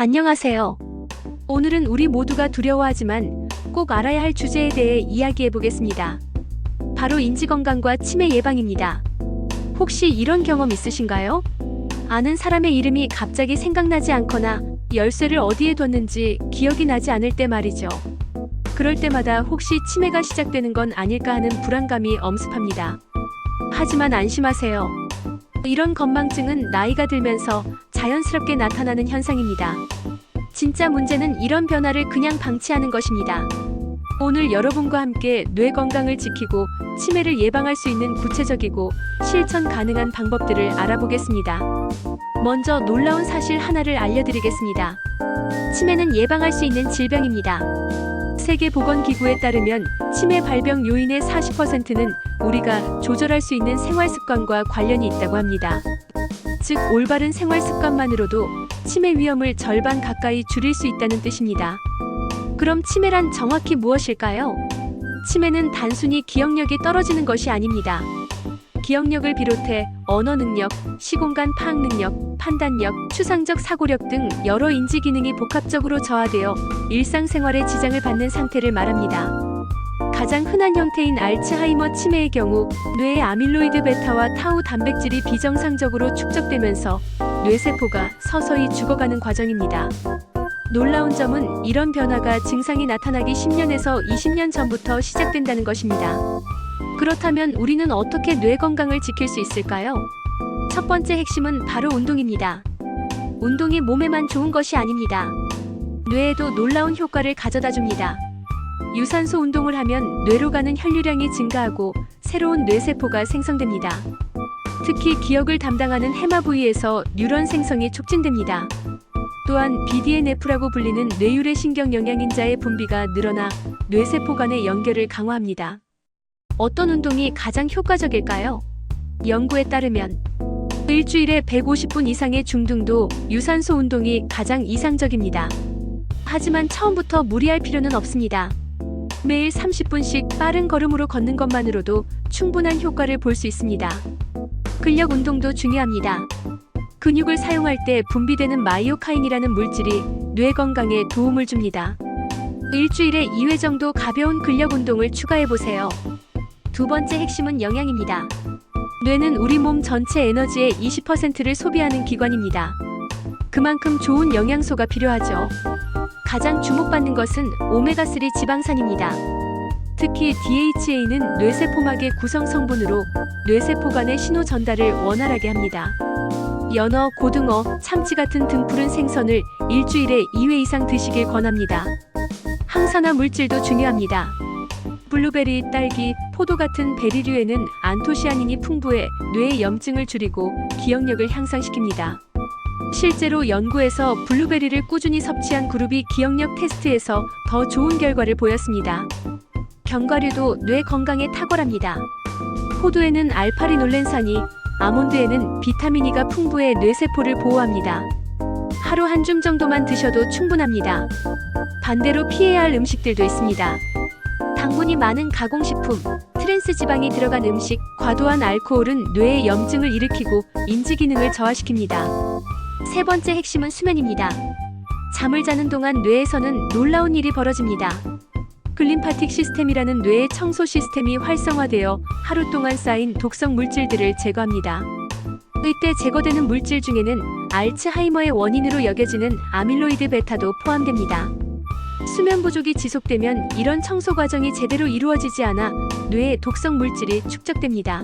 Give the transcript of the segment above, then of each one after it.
안녕하세요. 오늘은 우리 모두가 두려워하지만 꼭 알아야 할 주제에 대해 이야기해 보겠습니다. 바로 인지건강과 치매 예방입니다. 혹시 이런 경험 있으신가요? 아는 사람의 이름이 갑자기 생각나지 않거나 열쇠를 어디에 뒀는지 기억이 나지 않을 때 말이죠. 그럴 때마다 혹시 치매가 시작되는 건 아닐까 하는 불안감이 엄습합니다. 하지만 안심하세요. 이런 건망증은 나이가 들면서 자연스럽게 나타나는 현상입니다. 진짜 문제는 이런 변화를 그냥 방치하는 것입니다. 오늘 여러분과 함께 뇌 건강을 지키고 치매를 예방할 수 있는 구체적이고 실천 가능한 방법들을 알아보겠습니다. 먼저 놀라운 사실 하나를 알려드리겠습니다. 치매는 예방할 수 있는 질병입니다. 세계보건기구에 따르면 치매 발병 요인의 40%는 우리가 조절할 수 있는 생활 습관과 관련이 있다고 합니다. 즉, 올바른 생활 습관만으로도 치매 위험을 절반 가까이 줄일 수 있다는 뜻입니다. 그럼 치매란 정확히 무엇일까요? 치매는 단순히 기억력이 떨어지는 것이 아닙니다. 기억력을 비롯해 언어 능력, 시공간 파악 능력, 판단력, 추상적 사고력 등 여러 인지 기능이 복합적으로 저하되어 일상생활에 지장을 받는 상태를 말합니다. 가장 흔한 형태인 알츠하이머 치매의 경우 뇌의 아밀로이드 베타와 타우 단백질이 비정상적으로 축적되면서 뇌세포가 서서히 죽어가는 과정입니다. 놀라운 점은 이런 변화가 증상이 나타나기 10년에서 20년 전부터 시작된다는 것입니다. 그렇다면 우리는 어떻게 뇌 건강을 지킬 수 있을까요? 첫 번째 핵심은 바로 운동입니다. 운동이 몸에만 좋은 것이 아닙니다. 뇌에도 놀라운 효과를 가져다 줍니다. 유산소 운동을 하면 뇌로 가는 혈류량이 증가하고 새로운 뇌세포가 생성됩니다. 특히 기억을 담당하는 해마 부위에서 뉴런 생성이 촉진됩니다. 또한 BDNF라고 불리는 뇌유래 신경 영양인자의 분비가 늘어나 뇌세포 간의 연결을 강화합니다. 어떤 운동이 가장 효과적일까요? 연구에 따르면 일주일에 150분 이상의 중등도 유산소 운동이 가장 이상적입니다. 하지만 처음부터 무리할 필요는 없습니다. 매일 30분씩 빠른 걸음으로 걷는 것만으로도 충분한 효과를 볼 수 있습니다. 근력 운동도 중요합니다. 근육을 사용할 때 분비되는 마이오카인이라는 물질이 뇌 건강에 도움을 줍니다. 일주일에 2회 정도 가벼운 근력 운동을 추가해보세요. 두 번째 핵심은 영양입니다. 뇌는 우리 몸 전체 에너지의 20%를 소비하는 기관입니다. 그만큼 좋은 영양소가 필요하죠. 가장 주목받는 것은 오메가3 지방산입니다. 특히 DHA는 뇌세포막의 구성 성분으로 뇌세포 간의 신호 전달을 원활하게 합니다. 연어, 고등어, 참치 같은 등푸른 생선을 일주일에 2회 이상 드시길 권합니다. 항산화 물질도 중요합니다. 블루베리, 딸기, 포도 같은 베리류에는 안토시아닌이 풍부해 뇌의 염증을 줄이고 기억력을 향상시킵니다. 실제로 연구에서 블루베리를 꾸준히 섭취한 그룹이 기억력 테스트에서 더 좋은 결과를 보였습니다. 견과류도 뇌 건강에 탁월합니다. 포도에는 알파리놀렌산이, 아몬드에는 비타민 E가 풍부해 뇌세포를 보호합니다. 하루 한 줌 정도만 드셔도 충분합니다. 반대로 피해야 할 음식들도 있습니다. 당분이 많은 가공식품, 트랜스 지방이 들어간 음식, 과도한 알코올은 뇌의 염증을 일으키고 인지 기능을 저하시킵니다. 세 번째 핵심은 수면입니다. 잠을 자는 동안 뇌에서는 놀라운 일이 벌어집니다. 글림파틱 시스템이라는 뇌의 청소 시스템이 활성화되어 하루 동안 쌓인 독성 물질들을 제거합니다. 이때 제거되는 물질 중에는 알츠하이머의 원인으로 여겨지는 아밀로이드 베타도 포함됩니다. 수면 부족이 지속되면 이런 청소 과정이 제대로 이루어지지 않아 뇌에 독성 물질이 축적됩니다.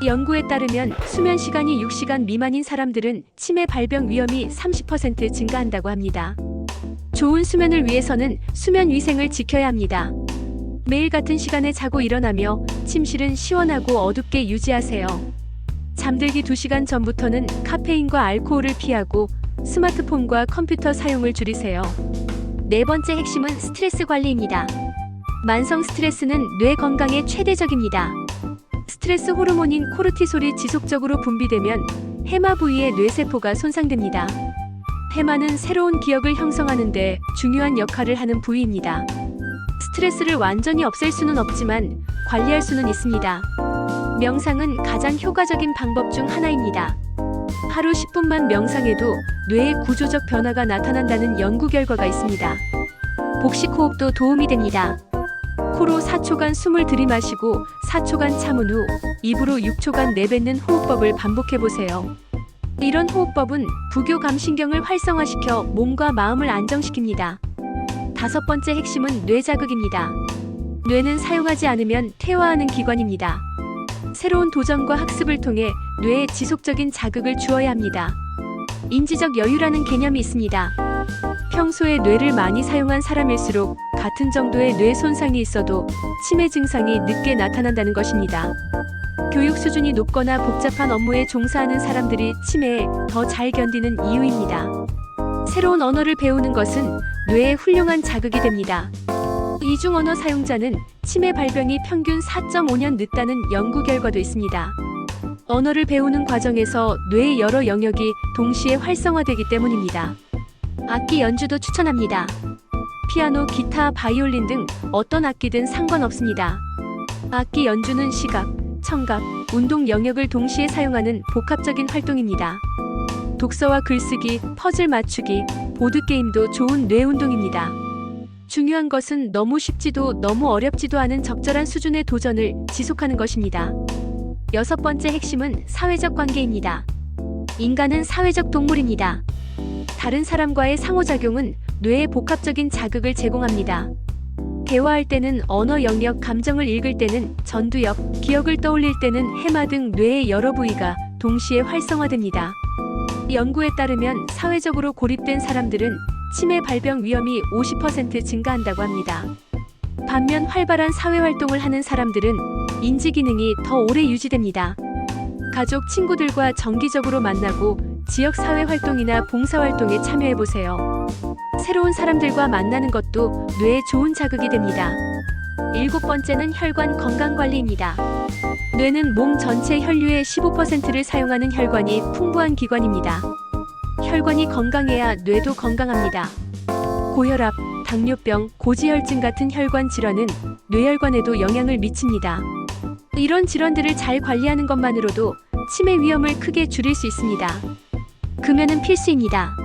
연구에 따르면 수면 시간이 6시간 미만인 사람들은 치매 발병 위험이 30% 증가한다고 합니다. 좋은 수면을 위해서는 수면 위생을 지켜야 합니다. 매일 같은 시간에 자고 일어나며 침실은 시원하고 어둡게 유지하세요. 잠들기 2시간 전부터는 카페인과 알코올을 피하고 스마트폰과 컴퓨터 사용을 줄이세요. 네 번째 핵심은 스트레스 관리입니다. 만성 스트레스는 뇌 건강에 최대적입니다. 스트레스 호르몬인 코르티솔이 지속적으로 분비되면 해마 부위의 뇌세포가 손상됩니다. 해마는 새로운 기억을 형성하는 데 중요한 역할을 하는 부위입니다. 스트레스를 완전히 없앨 수는 없지만 관리할 수는 있습니다. 명상은 가장 효과적인 방법 중 하나입니다. 하루 10분만 명상해도 뇌의 구조적 변화가 나타난다는 연구 결과가 있습니다. 복식 호흡도 도움이 됩니다. 코로 4초간 숨을 들이마시고 4초간 참은 후 입으로 6초간 내뱉는 호흡법을 반복해보세요. 이런 호흡법은 부교감신경을 활성화시켜 몸과 마음을 안정시킵니다. 5번째 핵심은 뇌 자극입니다. 뇌는 사용하지 않으면 퇴화하는 기관입니다. 새로운 도전과 학습을 통해 뇌에 지속적인 자극을 주어야 합니다. 인지적 여유라는 개념이 있습니다. 평소에 뇌를 많이 사용한 사람일수록 같은 정도의 뇌 손상이 있어도 치매 증상이 늦게 나타난다는 것입니다. 교육 수준이 높거나 복잡한 업무에 종사하는 사람들이 치매에 더 잘 견디는 이유입니다. 새로운 언어를 배우는 것은 뇌에 훌륭한 자극이 됩니다. 이중 언어 사용자는 치매 발병이 평균 4.5년 늦다는 연구 결과도 있습니다. 언어를 배우는 과정에서 뇌의 여러 영역이 동시에 활성화되기 때문입니다. 악기 연주도 추천합니다. 피아노, 기타, 바이올린 등 어떤 악기든 상관없습니다. 악기 연주는 시각, 청각, 운동 영역을 동시에 사용하는 복합적인 활동입니다. 독서와 글쓰기, 퍼즐 맞추기, 보드게임도 좋은 뇌 운동입니다. 중요한 것은 너무 쉽지도 너무 어렵지도 않은 적절한 수준의 도전을 지속하는 것입니다. 6번째 핵심은 사회적 관계입니다. 인간은 사회적 동물입니다. 다른 사람과의 상호작용은 뇌에 복합적인 자극을 제공합니다. 대화할 때는 언어 영역, 감정을 읽을 때는 전두엽, 기억을 떠올릴 때는 해마 등 뇌의 여러 부위가 동시에 활성화됩니다. 연구에 따르면 사회적으로 고립된 사람들은 치매 발병 위험이 50% 증가한다고 합니다. 반면 활발한 사회활동을 하는 사람들은 인지 기능이 더 오래 유지됩니다. 가족, 친구들과 정기적으로 만나고 지역 사회활동이나 봉사활동에 참여해보세요. 새로운 사람들과 만나는 것도 뇌에 좋은 자극이 됩니다. 7번째는 혈관 건강관리입니다. 뇌는 몸 전체 혈류의 15%를 사용하는 혈관이 풍부한 기관입니다. 혈관이 건강해야 뇌도 건강합니다. 고혈압, 당뇨병, 고지혈증 같은 혈관 질환은 뇌혈관에도 영향을 미칩니다. 이런 질환들을 잘 관리하는 것만으로도 치매 위험을 크게 줄일 수 있습니다. 금연은 필수입니다.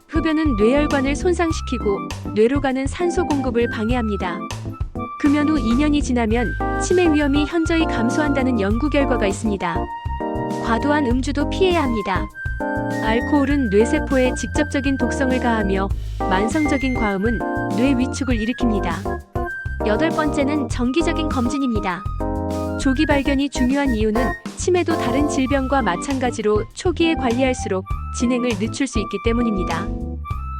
흡연은 뇌혈관을 손상시키고 뇌로 가는 산소 공급을 방해합니다. 금연 후 2년이 지나면 치매 위험이 현저히 감소한다는 연구 결과가 있습니다. 과도한 음주도 피해야 합니다. 알코올은 뇌세포에 직접적인 독성을 가하며 만성적인 과음은 뇌 위축을 일으킵니다. 8번째는 정기적인 검진입니다. 조기 발견이 중요한 이유는 치매도 다른 질병과 마찬가지로 초기에 관리할수록 진행을 늦출 수 있기 때문입니다.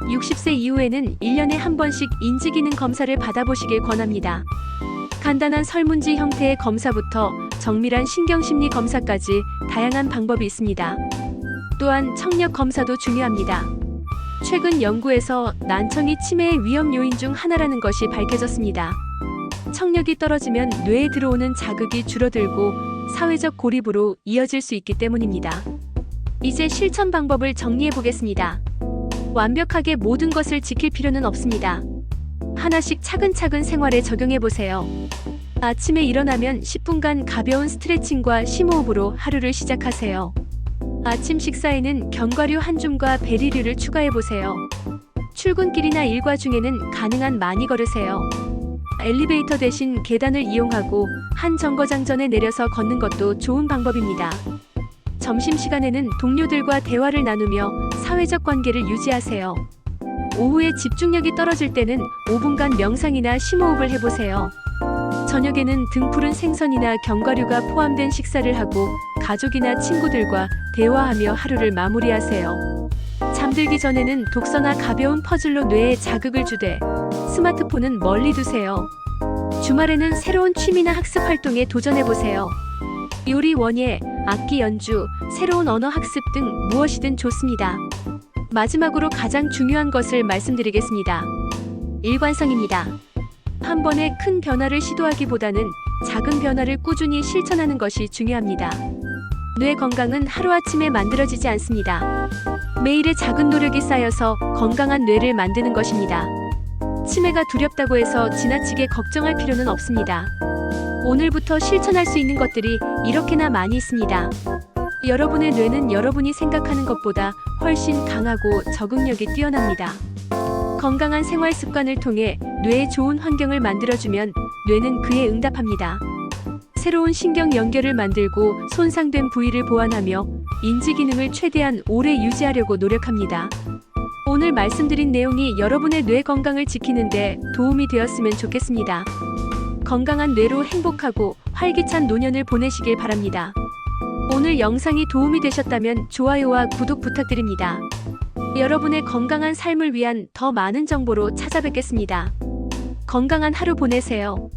60세 이후에는 1년에 한 번씩 인지기능 검사를 받아보시길 권합니다. 간단한 설문지 형태의 검사부터 정밀한 신경심리 검사까지 다양한 방법이 있습니다. 또한 청력 검사도 중요합니다. 최근 연구에서 난청이 치매의 위험 요인 중 하나라는 것이 밝혀졌습니다. 청력이 떨어지면 뇌에 들어오는 자극이 줄어들고 사회적 고립으로 이어질 수 있기 때문입니다. 이제 실천 방법을 정리해 보겠습니다. 완벽하게 모든 것을 지킬 필요는 없습니다. 하나씩 차근차근 생활에 적용해 보세요. 아침에 일어나면 10분간 가벼운 스트레칭과 심호흡으로 하루를 시작하세요. 아침 식사에는 견과류 한 줌과 베리류를 추가해 보세요. 출근길이나 일과 중에는 가능한 많이 걸으세요. 엘리베이터 대신 계단을 이용하고 한 정거장 전에 내려서 걷는 것도 좋은 방법입니다. 점심시간에는 동료들과 대화를 나누며 사회적 관계를 유지하세요. 오후에 집중력이 떨어질 때는 5분간 명상이나 심호흡을 해보세요. 저녁에는 등푸른 생선이나 견과류가 포함된 식사를 하고 가족이나 친구들과 대화하며 하루를 마무리하세요. 잠들기 전에는 독서나 가벼운 퍼즐로 뇌에 자극을 주되 스마트폰은 멀리 두세요. 주말에는 새로운 취미나 학습 활동에 도전해보세요. 요리, 원예, 악기 연주, 새로운 언어 학습 등 무엇이든 좋습니다. 마지막으로 가장 중요한 것을 말씀드리겠습니다. 일관성입니다. 한 번에 큰 변화를 시도하기보다는 작은 변화를 꾸준히 실천하는 것이 중요합니다. 뇌 건강은 하루아침에 만들어지지 않습니다. 매일의 작은 노력이 쌓여서 건강한 뇌를 만드는 것입니다. 치매가 두렵다고 해서 지나치게 걱정할 필요는 없습니다. 오늘부터 실천할 수 있는 것들이 이렇게나 많이 있습니다. 여러분의 뇌는 여러분이 생각하는 것보다 훨씬 강하고 적응력이 뛰어납니다. 건강한 생활 습관을 통해 뇌에 좋은 환경을 만들어주면 뇌는 그에 응답합니다. 새로운 신경 연결을 만들고 손상된 부위를 보완하며 인지 기능을 최대한 오래 유지하려고 노력합니다. 오늘 말씀드린 내용이 여러분의 뇌 건강을 지키는데 도움이 되었으면 좋겠습니다. 건강한 뇌로 행복하고 활기찬 노년을 보내시길 바랍니다. 오늘 영상이 도움이 되셨다면 좋아요와 구독 부탁드립니다. 여러분의 건강한 삶을 위한 더 많은 정보로 찾아뵙겠습니다. 건강한 하루 보내세요.